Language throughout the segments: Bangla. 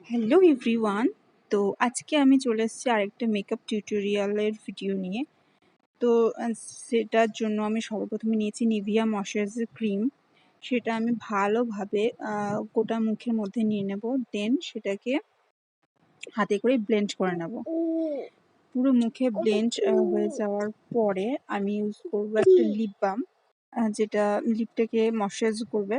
Hello everyone. তো আজকে আমি চলে এসেছি আরেকটা মেকআপ টিউটোরিয়ালের ভিডিও নিয়ে। তো সেটার জন্য আমি সর্বপ্রথমে নিয়েছি নিভিয়া ময়শ্চারাইজার ক্রিম। সেটা আমি ভালোভাবে গোটা মুখের মধ্যে নিয়ে নেব, দেন সেটাকে হাতে করে ব্লেন্ড করে নেব। পুরো মুখে ব্লেন্ড হয়ে যাওয়ার পরে আমি ইউজ করবো একটা লিপ বাম, যেটা লিপটাকে ময়শ্চারাইজ করবে।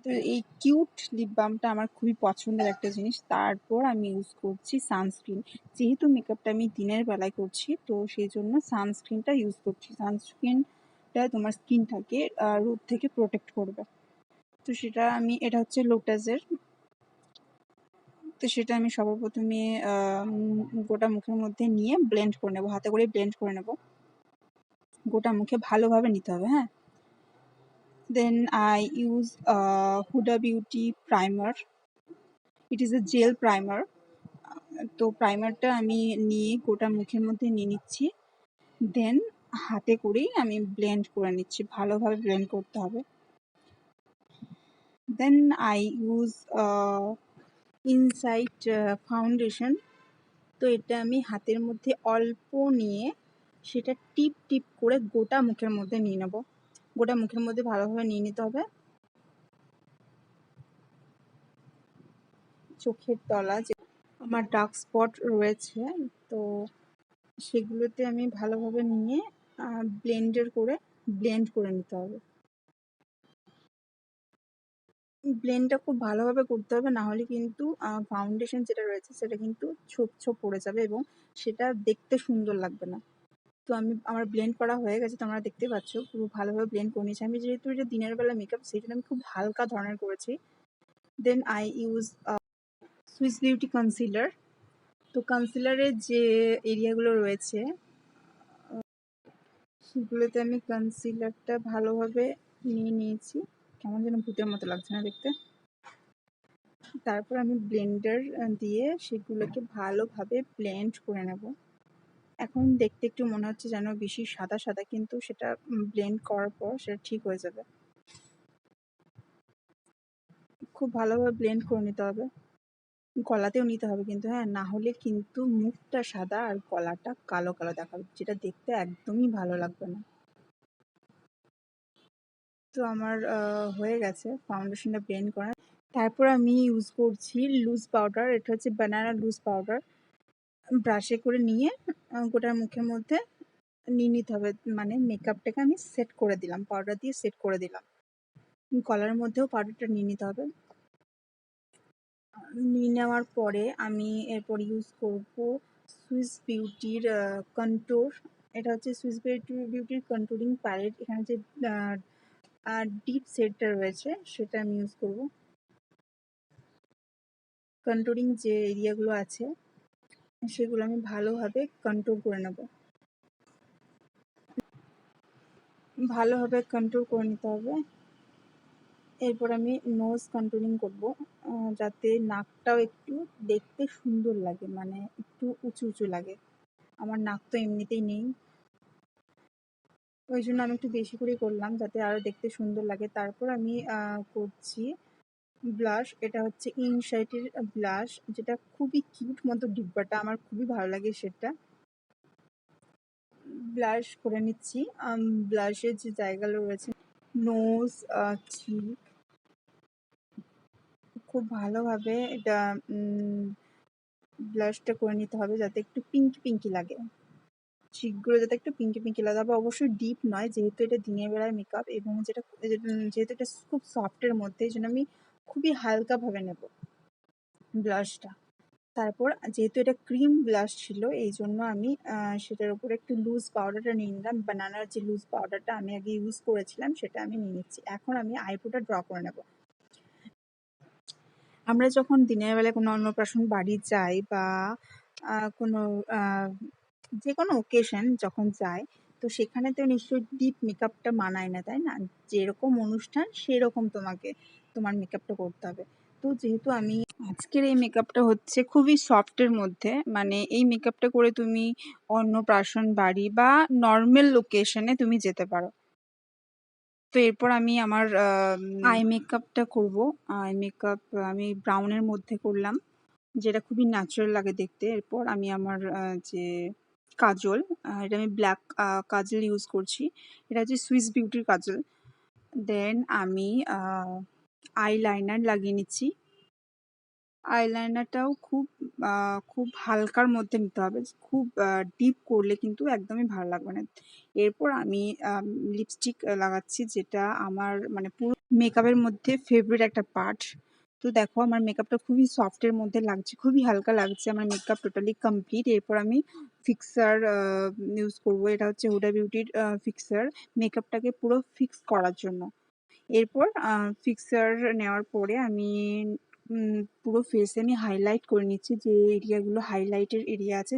তো এই কিউট লিপ বামটা আমার খুবই পছন্দের একটা জিনিস। তারপর আমি ইউজ করছি সানস্ক্রিন। যেহেতু মেকআপটা আমি দিনের বেলায় করছি, তো সেই জন্য সানস্ক্রিনটা ইউজ করছি। সানস্ক্রিনটা তোমার স্কিনটাকে রোদ থেকে প্রোটেক্ট করবে। তো এটা হচ্ছে লোটাসের। তো সেটা আমি সর্বপ্রথমে গোটা মুখের মধ্যে নিয়ে ব্লেন্ড করে নেবো, হাতে করে ব্লেন্ড করে নেব। গোটা মুখে ভালোভাবে নিতে হবে, হ্যাঁ। Then I use Huda Beauty primer. It is a gel primer. তো প্রাইমারটা আমি নিয়ে গোটা মুখের মধ্যে নিয়ে নিচ্ছি, দেন হাতে করেই আমি ব্লেন্ড করে নিচ্ছি, ভালোভাবে ব্লেন্ড করতে হবে। Then I use inside foundation. তো এটা আমি হাতের মধ্যে অল্প নিয়ে সেটা টিপ টিপ করে গোটা মুখের মধ্যে নিয়ে নেব। গোটা মুখের মধ্যে ভালোভাবে নিয়ে নিতে হবে। চোখের তলা যে আমার ডার্ক স্পট রয়েছে, তো সেগুলোতে আমি ভালোভাবে নিয়ে ব্লেন্ড করে নিতে হবে। ব্লেন্ডটা খুব ভালোভাবে করতে হবে, না হলে কিন্তু ফাউন্ডেশন যেটা রয়েছে সেটা কিন্তু ছোপ ছোপ পড়ে যাবে এবং সেটা দেখতে সুন্দর লাগবে না। তো আমার ব্লেন্ড করা হয়ে গেছে, তোমরা দেখতে পাচ্ছ পুরো ভালোভাবে ব্লেন্ড করে নিয়েছি। আমি যেহেতু এটা দিনের বেলা মেকআপ, সেই জন্য আমি খুব হালকা ধরনের করেছি। Then I use Swiss Beauty concealer. তো কনসিলারের যে এরিয়াগুলো রয়েছে সেগুলোতে আমি কনসিলারটা ভালোভাবে নিয়ে নিয়েছি। কেমন যেন ভূতের মতো লাগছে না দেখতে। তারপর আমি ব্লেন্ডার দিয়ে সেগুলোকে ভালোভাবে ব্লেন্ড করে নেব। এখন দেখতে একটু মনে হচ্ছে যেন বেশি সাদা সাদা, কিন্তু সেটা ব্লেন্ড করার পর সেটা ঠিক হয়ে যাবে। খুব ভালোভাবে ব্লেন্ড করে নিতে হবে। গলাতেও নিতে হবে কিন্তু, হ্যাঁ, না হলে কিন্তু মুখটা সাদা আর গলাটা কালো কালো দেখাবে, যেটা দেখতে একদমই ভালো লাগবে না। তো আমার হয়ে গেছে ফাউন্ডেশনটা ব্লেন্ড করা। তারপর আমি ইউজ করছি লুজ পাউডার। এটা হচ্ছে বানানা লুজ পাউডার। ব্রাশে করে নিয়ে গোটা মুখের মধ্যে নিয়ে নিতে হবে, মানে মেকআপটাকে আমি সেট করে দিলাম, পাউডার দিয়ে সেট করে দিলাম। গলার মধ্যেও পাউডারটা নিয়ে নিতে হবে। নিয়ে নেওয়ার পরে আমি এরপর ইউজ করব সুইস বিউটির কন্ট্যুর। এটা হচ্ছে সুইস বিউটির কন্ট্যুরিং প্যালেট। এখানে যে ডিপ শেডটা রয়েছে সেটা আমি ইউজ করব। কন্ট্যুরিং যে এরিয়াগুলো আছে সেগুলো আমি ভালোভাবে কন্ট্রোল করে নেব। ভালোভাবে কন্ট্রোল করে নিতে হবে। এরপর আমি নোজ কন্ট্রোলিং করব, যাতে নাকটাও একটু দেখতে সুন্দর লাগে, মানে একটু উঁচু উঁচু লাগে। আমার নাক তো এমনিতেই নেই, ওই জন্য আমি একটু বেশি করে করলাম যাতে আরও দেখতে সুন্দর লাগে। তারপর আমি করছি ব্লাশ। এটা হচ্ছে ইনসাইটের ব্লাশ, যেটা খুবই কিউট মতো ডিব্বাটা, আমার খুবই ভালো লাগে সেটা। ব্লাশ করে নিচ্ছি। ব্লাশের যে জায়গাগুলো রয়েছে, নোজ, চিক, খুব ভালোভাবে এটা ব্লাশটা করে নিতে হবে যাতে একটু পিঙ্কি পিঙ্কি লাগে। চিকগুলো যাতে একটু পিঙ্কি পিঙ্কি লাগে, তবে অবশ্যই ডিপ নয়, যেহেতু এটা দিনের বেলার মেকআপ এবং যেহেতু এটা খুব সফটের মধ্যে, এই জন্য আমি খুবই হালকাভাবে নেব ব্লাশটা। তারপর যেহেতু এটা ক্রিম ব্লাশ ছিল, এই জন্য আমি সেটার উপরে একটু লুজ পাউডারটা নিয়ে নিলাম। বানানার যে লুজ পাউডারটা আমি আগে ইউজ করেছিলাম সেটা আমি নিয়ে নিচ্ছি। এখন আমি আইব্রোটা ড্র করে নেব। আমরা যখন দিনের বেলায় কোনো অন্নপ্রাশন বাড়ি যাই বা কোনো যে কোনো ওকেশন যখন যাই, তো সেখানে তো নিশ্চয়ই ডিপ মেকআপটা মানায় না, তাই না? যেরকম অনুষ্ঠান সেরকম তোমার মেকআপটা করতে হবে। তো যেহেতু আমি আজকের এই মেকআপটা হচ্ছে খুবই সফটের মধ্যে, মানে এই মেকআপটা করে তুমি অন্নপ্রাশন বাড়ি বা নর্মাল লোকেশনে তুমি যেতে পারো। তো এরপর আমি আমার আই মেকআপটা করব। আই মেকআপ আমি ব্রাউনের মধ্যে করলাম, যেটা খুবই ন্যাচারাল লাগে দেখতে। এরপর আমি আমার যে কাজল, এটা আমি ব্ল্যাক কাজল ইউজ করছি। এটা হচ্ছে সুইস বিউটির কাজল। দেন আমি আইলাইনার লাগিয়ে নিচ্ছি। আইলাইনারটাও খুব হালকার মধ্যে নিতে হবে। খুব ডিপ করলে কিন্তু একদমই ভালো লাগবে না। এরপর আমি লিপস্টিক লাগাচ্ছি, যেটা আমার মানে পুরো মেকআপের মধ্যে ফেভারিট একটা পার্ট। তো দেখো আমার মেকআপটা খুবই সফটের মধ্যে লাগছে, খুবই হালকা লাগছে। আমার মেকআপ টোটালি কমপ্লিট। এরপর আমি ফিক্সার ইউজ করব। এটা হচ্ছে হুডা বিউটির ফিক্সার, মেকআপটাকে পুরো ফিক্স করার জন্য। এরপর ফিক্সার নেওয়ার পরে আমি পুরো ফেসে আমি হাইলাইট করে নিচ্ছি। যে এরিয়াগুলো হাইলাইটের এরিয়া আছে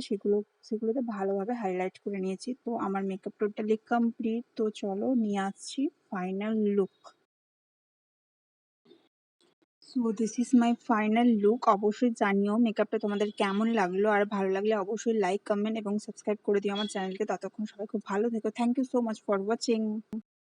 সেগুলোতে ভালোভাবে হাইলাইট করে নিয়েছি। তো আমার মেকআপ টোটালি কমপ্লিট। তো চলো নিয়ে আসছি final look. So this is my final look. অবশ্যই জানিও মেকআপটা তোমাদের কেমন লাগলো, আর ভালো লাগলে অবশ্যই লাইক, কমেন্ট এবং সাবস্ক্রাইব করে দিও আমার চ্যানেলকে। ততক্ষণ সবাই খুব ভালো থেকো। Thank you so much for watching.